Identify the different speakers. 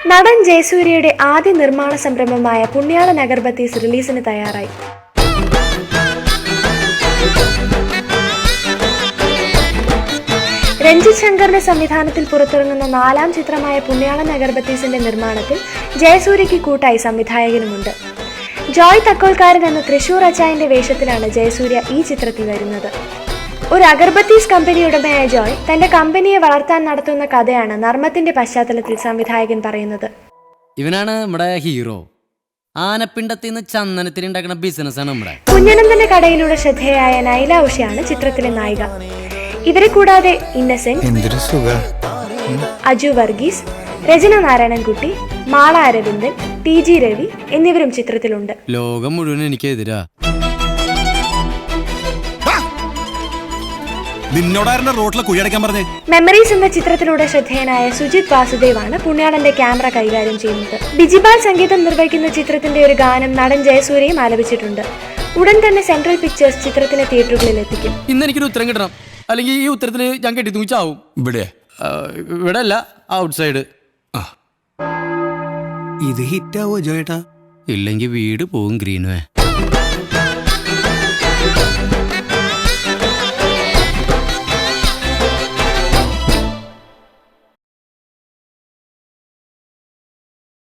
Speaker 1: നടൻ ജയസൂര്യയുടെ ആദ്യ നിർമ്മാണ സംരംഭമായ പുണ്യാളൻ അഗർബത്തീസ് റിലീസിന് തയ്യാറായി. രഞ്ജിത് ശങ്കറിന്റെ സംവിധാനത്തിൽ പുറത്തിറങ്ങുന്ന 4ാം ചിത്രമായ പുണ്യാളൻ അഗർബത്തീസിന്റെ നിർമ്മാണത്തിൽ ജയസൂര്യയ്ക്ക് കൂട്ടായി സംവിധായകനുമുണ്ട്. ജോയ് തക്കോൽക്കാരൻ എന്ന തൃശൂർ അച്ചായന്റെ വേഷത്തിലാണ് ജയസൂര്യ ഈ ചിത്രത്തിൽ വരുന്നത്. ഒരു അഗർബത്തീസ് കമ്പനി ഉടമയായ ജോയ് തന്റെ കമ്പനിയെ വളർത്താൻ നടത്തുന്ന കഥയാണ് നർമ്മത്തിന്റെ പശ്ചാത്തലത്തിൽ സംവിധായകൻ പറയുന്നത്.
Speaker 2: ഇവനാണ് നമ്മുടെ ഹീറോ. ആനപ്പിണ്ടത്തിൽ നിന്ന് ചന്ദനത്തിന് ഉണ്ടാക്കുന്ന ബിസിനസ്സാണ് നമ്മുടെ.
Speaker 1: കുഞ്ഞനന്തന്റെ കടയിലൂടെ ശ്രദ്ധേയായ നൈല ഉഷയാണ് ചിത്രത്തിലെ നായിക. ഇവരെ കൂടാതെ ഇന്നസെന്റ്, അജു വർഗീസ്, രചന നാരായണൻകുട്ടി, മാള അരവിന്ദൻ, TG രവി എന്നിവരും ചിത്രത്തിലുണ്ട്.
Speaker 2: ലോകം മുഴുവൻ എനിക്കെതിരാ.
Speaker 1: മെമ്മറീസ് എന്ന ചിത്രത്തിലൂടെ ശ്രദ്ധേയനായ സുജിത് വാസുദേവാണ് പുണ്യാളന്റെ ക്യാമറ കൈകാര്യം ചെയ്യുന്നത്. ബിജിപാൽ സംഗീതം നിർവഹിക്കുന്ന ചിത്രത്തിന്റെ ഒരു ഗാനം നടൻ ജയസൂര്യയും ആലപിച്ചിട്ടുണ്ട്. ഉടൻ തന്നെ സെൻട്രൽ പിക്ചേഴ്സ് ചിത്രത്തിനെ തിയേറ്ററുകളിൽ എത്തിക്കും.
Speaker 2: ഇന്ന് എനിക്കൊരു ഉത്തരം കിട്ടണം, അല്ലെങ്കിൽ ഈ ഉത്തരത്തിന് ഞാൻ കെട്ടി തൂച്ചാവും. ഇവിടെ അല്ല, ഔട്ട് സൈഡ്.
Speaker 3: ഇത് ഹിറ്റാവോ ജോയേട്ടാ?
Speaker 2: ഇല്ലെങ്കിൽ വീട് പോവും ഗ്രീൻവേ.